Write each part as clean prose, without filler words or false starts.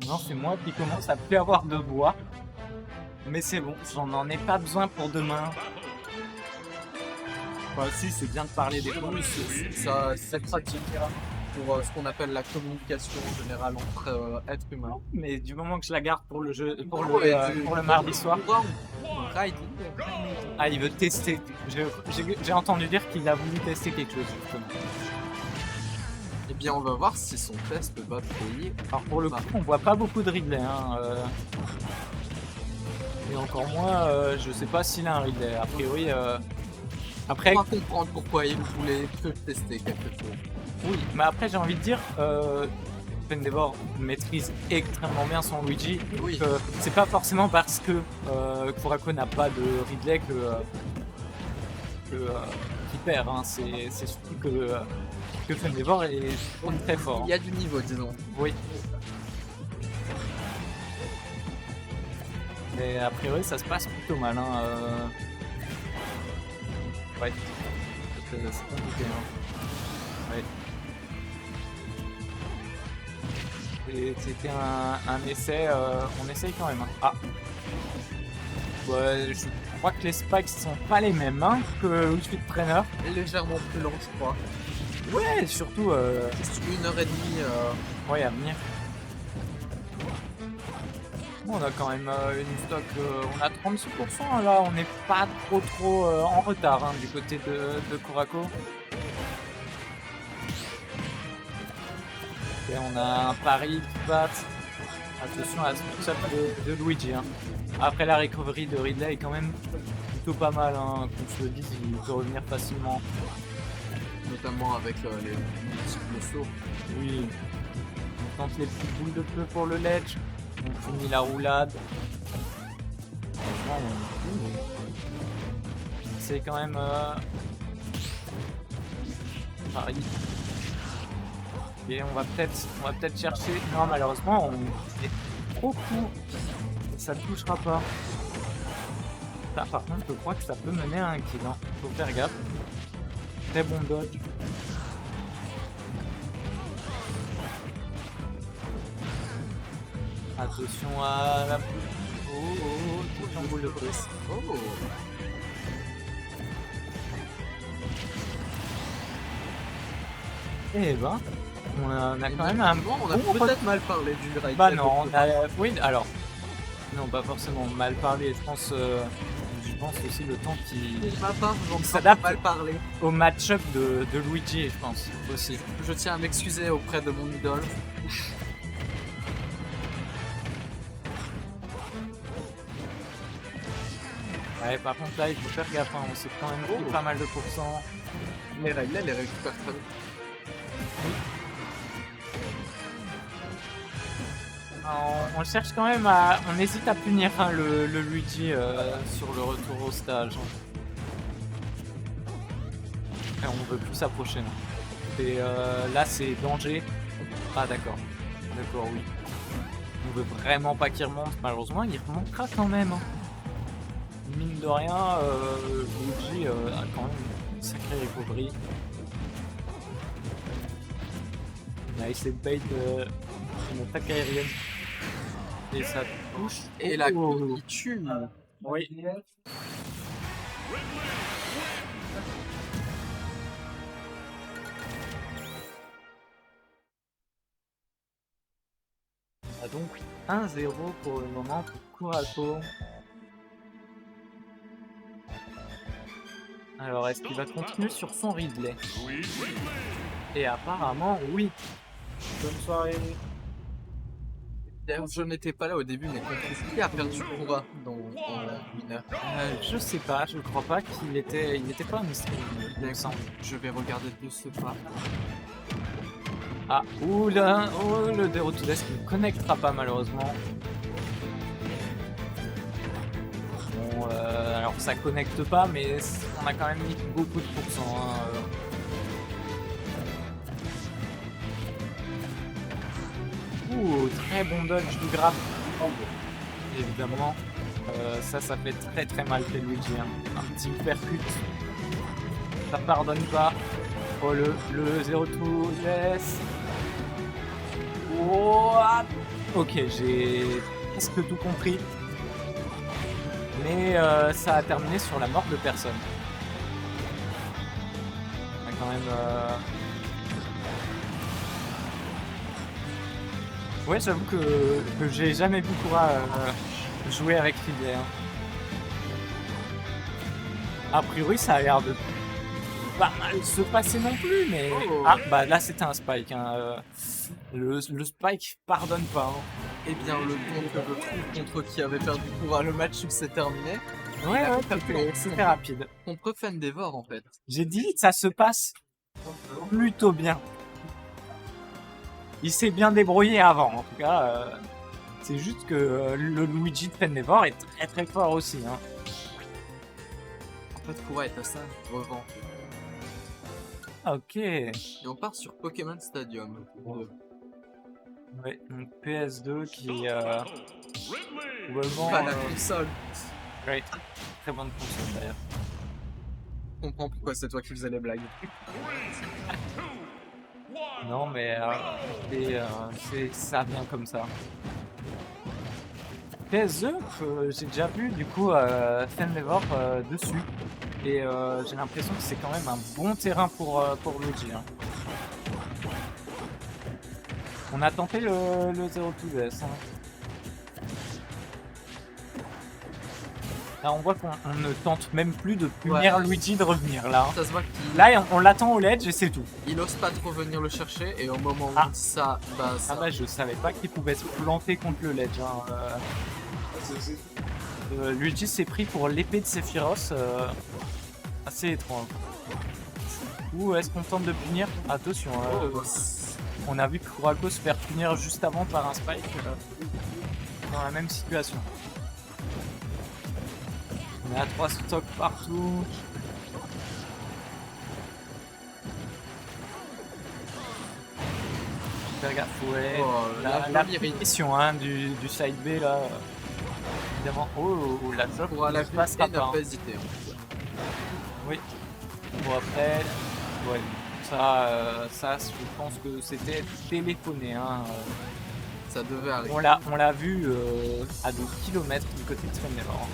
Non, c'est moi qui commence à plus avoir de bois. Mais c'est bon, j'en ai pas besoin pour demain. Enfin, si, c'est bien de parler des fois. Oui, c'est pratique pour ce qu'on appelle la communication générale entre êtres humains. Mais du moment que je la garde pour le jeu, Ouais, pour le mardi soir. Riding. Ah, il veut tester. J'ai entendu dire qu'il a voulu tester quelque chose, justement. Eh bien, on va voir si son test va payer. Alors, pour le coup, on voit pas beaucoup de Ridley. Hein, et encore moins, je sais pas s'il a un Ridley. A priori, après, On va comprendre pourquoi il voulait que tester quelque chose. oui, mais après, j'ai envie de dire, Pendevor maîtrise extrêmement bien son Luigi. Oui. Donc, c'est pas forcément parce que Kurako n'a pas de Ridley qu'il perd. Hein. C'est surtout que Pendevor est très fort. Il y a du niveau, disons. Oui. Mais a priori, ça se passe plutôt mal. Hein. Ouais. C'est compliqué. Hein. Ouais. C'était un essai. On essaye quand même. Hein. Ah. Ouais, je crois que les spikes sont pas les mêmes hein, que Wii Fit Trainer. Légèrement plus long, je crois. Ouais, surtout. Juste 1h30. Ouais, à venir. Bon, on a quand même une stock. On a 36% là, on n'est pas trop en retard hein, du côté de Kurako. Et on a un pari qui passe. Attention à ce up de Luigi. Hein. Après la recovery de Ridley est quand même plutôt pas mal. Hein. Qu'on se le dise, il peut revenir facilement. Notamment avec les multiples sauts. Oui. On tente les petites boules de feu pour le ledge. On finit la roulade. Franchement, c'est quand même pari. Et on va peut-être chercher. Non, malheureusement, on est trop court. Ça ne touchera pas. Ça, par contre, je crois que ça peut mener à un kill. Hein. Faut faire gaffe. Très bon dodge. Attention à la boule. Oh, une boule de police. Oh. Eh ben, on a quand même un bon. On a peut-être mal parlé du ride. Bah non, on a. Oui, alors. Non, pas forcément mal parlé. Je pense aussi le temps qui Pour ma part, j'en s'adapte mal parlé. au match-up de Luigi, je pense aussi. Je tiens à m'excuser auprès de mon idole. Ouais, par contre là, il faut faire gaffe. Hein. On s'est quand même pris pas mal de pourcents. Les règles, elle les récupère très vite. On cherche quand même à. On hésite à punir hein, le Luigi sur le retour au stage. Et on veut plus s'approcher. Et là, c'est danger. Ah, d'accord. D'accord, oui. On veut vraiment pas qu'il remonte. Malheureusement, il remontera quand même. Hein. Mine de rien, Luigi a quand même une sacrée recovery. On a essayé de bait une attaque aérienne. Et ça touche. Et la queue qui tue. Oui. On a donc 1-0 pour le moment pour Kurako. Alors, est-ce qu'il va continuer sur son Ridley? Et apparemment, oui. Bonne soirée. D'ailleurs, je n'étais pas là au début, mais qui a perdu Kura dans Winner? Je sais pas, je crois pas qu'il était. Il n'était pas un stream, il me semble. Je vais regarder de ce pas. Ah, oula, oh, le Derotudes qui ne connectera pas malheureusement. Bon, alors ça connecte pas, mais on a quand même mis beaucoup de pourcents. Hein, très bon dodge du grab. Évidemment, ça fait très mal fait Luigi. Hein. Un petit percute. Ça pardonne pas. Oh le 0 to yes. Oh, Ok, j'ai presque tout compris. Mais ça a terminé sur la mort de personne. On a quand même... Ouais, j'avoue que j'ai jamais vu Kura jouer avec Ridley. Hein. A priori, ça a l'air de pas mal se passer non plus, mais... Oh. Ah, bah là, c'était un Spike. Hein. Le Spike pardonne pas. Hein. Eh bien, le temps que je trouve contre qui avait perdu Kura, le match s'est terminé. Ouais, c'était rapide. Contre Fendevor, en fait. J'ai dit, ça se passe plutôt bien. Il s'est bien débrouillé avant, en tout cas. C'est juste que le Luigi de Fendevor est très très fort aussi. Hein. En fait, Kura est à ça, revend. Ok. Et on part sur Pokémon Stadium. Ouais, donc PS2 qui vraiment... Pas la console. Ouais, très bonne console d'ailleurs. Je comprends pourquoi c'est toi qui faisais les blagues. Non mais ça vient comme ça. PS2, j'ai déjà vu du coup Fendevor dessus. Et j'ai l'impression que c'est quand même un bon terrain pour Luigi. Hein. On a tenté le 0-2S. Hein. Là on voit qu'on ne tente même plus de punir Luigi de revenir là. Hein. Ça se voit qu'il... Là on l'attend au ledge et c'est tout. Il ose pas trop venir le chercher et au moment où on dit ça, bah ça... Ah bah je savais pas qu'il pouvait se planter contre le ledge. Hein. Luigi s'est pris pour l'épée de Sephiroth. Assez étrange. Ou est-ce qu'on tente de punir? Attention, on a vu Kurako se faire punir juste avant par un Spike dans la même situation. On est à 3 stocks partout. Faire gaffe, ouais. La punition hein, du side B là. Évidemment. Oh, la drop pour la passera n'a pas. pas hésité. Oui. Bon après, ouais. Ça, je pense que c'était téléphoné. Hein. Ça devait arriver. On l'a vu à 2 km du côté de Fendevor.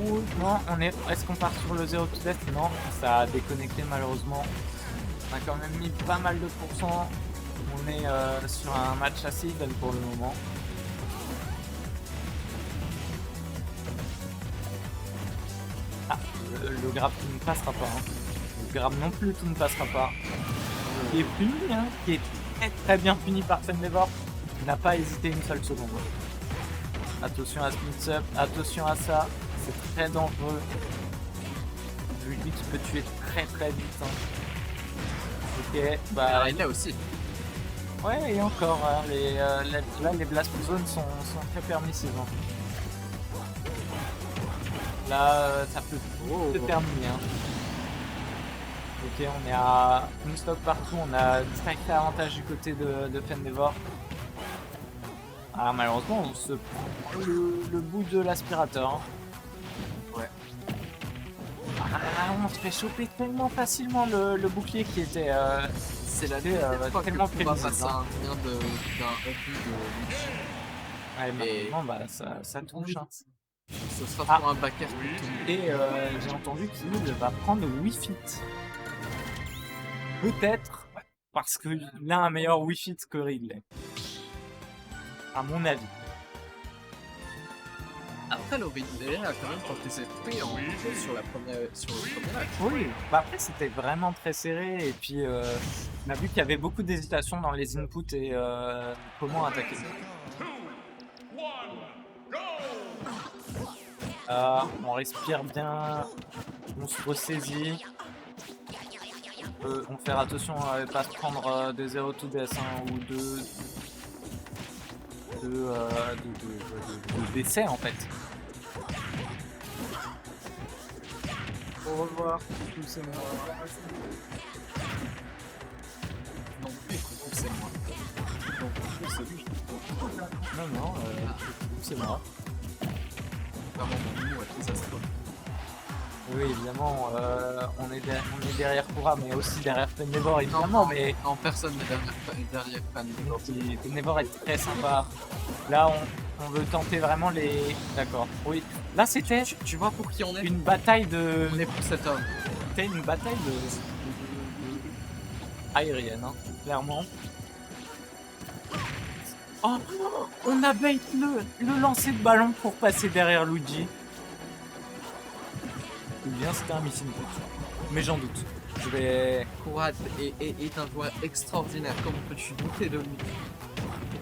Ouh, non, est-ce qu'on part sur le 0-2-S? Non, ça a déconnecté malheureusement. On a quand même mis pas mal de pourcents. On est sur un match assez even pour le moment. Ah, le grab qui ne passera pas. Hein. Le grab non plus qui ne passera pas. Qui est puni, hein, qui est très très bien puni par Fendevor. Il n'a pas hésité une seule seconde. Attention à ce mix-up, attention à ça. C'est très dangereux. Lui qui peut tuer très très vite. Hein. Ok, bah là aussi. Ouais, et encore, hein, là les blast zones sont très permissives. Hein. Là, ça peut se terminer. Hein. Ok, on est à une stock partout, on a direct avantage du côté de Fendevor. Ah, malheureusement, on se prend le bout de l'aspirateur. Hein. Ouais. Ah, on se fait choper tellement facilement le bouclier qui était... c'est la deuxième fois tellement que Kura passe hein. à un lien d'un refus de Luigi. Ouais, maintenant, bah, ça touche. Hein. Ce sera pour un backer. Et j'ai entendu qu'il va prendre Wii-Fit. Peut-être parce qu'il a un meilleur Wii-Fit que Ridley. À mon avis. Après, le Ridley a quand même porté ses fruits sur le premier match. Oui, bah après c'était vraiment très serré et puis on a vu qu'il y avait beaucoup d'hésitation dans les inputs et comment attaquer. On respire bien, on se ressaisit. On fait attention à ne pas se prendre de 0-2-DS ou de décès en fait. Au revoir, c'est moi. Non, c'est moi. Donc, c'est lui. Non, c'est moi. Vraiment, mon nom, ça se voit. Oui, évidemment, on est derrière Kura, mais aussi derrière Penevor, évidemment, mais Non, personne n'est derrière Penevor. Penevor est très sympa. Là, on veut tenter vraiment les... D'accord, oui. Là, c'était Tu vois pour qui on est? une bataille de... On est pour cet homme. C'était une bataille de... aérienne, hein, clairement. Oh, on a bait le lancer de ballon pour passer derrière Luigi. Ou bien c'était un missile boot. Mais j'en doute. Je vais... Kura est un joueur extraordinaire. Comment peux-tu douter de lui?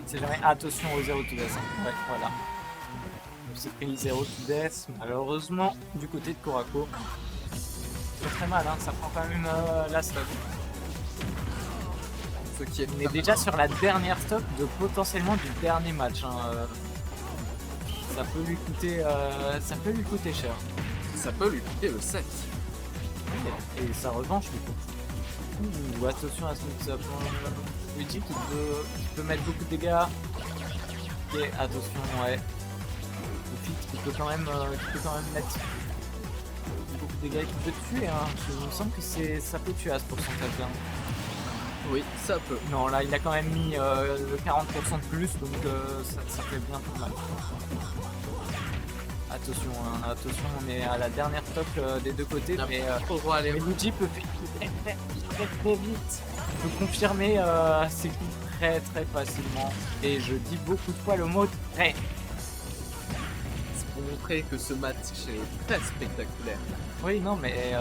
C'est jamais... Attention au 0 to death. Hein. Ouais, voilà. On s'est pris 0 to death, malheureusement, du côté de Korako. C'est très mal, hein. Ça prend quand même la stop. Ce qui est On est déjà sur la dernière stop de potentiellement du dernier match. Hein. Ça peut lui coûter cher. Ça peut lui coûter le 7. Et sa revanche du coup. Ouh, attention à ce mix-up. Luigi qui peut mettre beaucoup de dégâts. Ok, attention, ouais. Le fit qui peut quand même mettre beaucoup de dégâts, qui peut tuer. Hein. Il me semble que ça peut tuer à ce pourcentage-là. Oui, ça peut. Non, là il a quand même mis le 40% de plus, donc ça fait bien tout mal. Attention, hein, attention, on est à la dernière stop des deux côtés, mais Luigi peut faire très vite. Il peut confirmer ses coups très facilement. Et je dis beaucoup de fois le mot très. C'est pour montrer que ce match est très spectaculaire. Oui, non, mais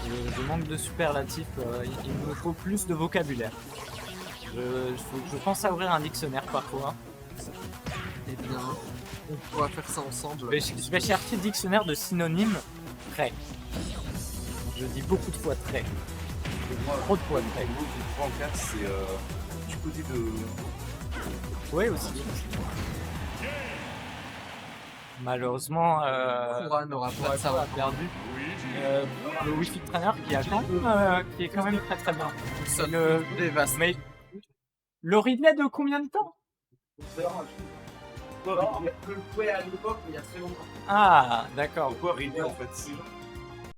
je manque de superlatifs. Il me faut plus de vocabulaire. Je pense à ouvrir un dictionnaire parfois. Eh bien, on pourra faire ça ensemble. Je vais chercher dictionnaire de synonymes très. Je dis beaucoup de fois très. Je dis trop de fois très. Le mot du 3 en 4, c'est du côté de. Oui, aussi. Malheureusement, Kura n'aura pas de savoir perdu. Le Wi-Fi Trainer qui est quand même très bien. Ça Le dévaste. Mais le replay de combien de temps? Je le jouais à l'époque, il y a très longtemps. Ah, d'accord. Pourquoi Ridley en fait?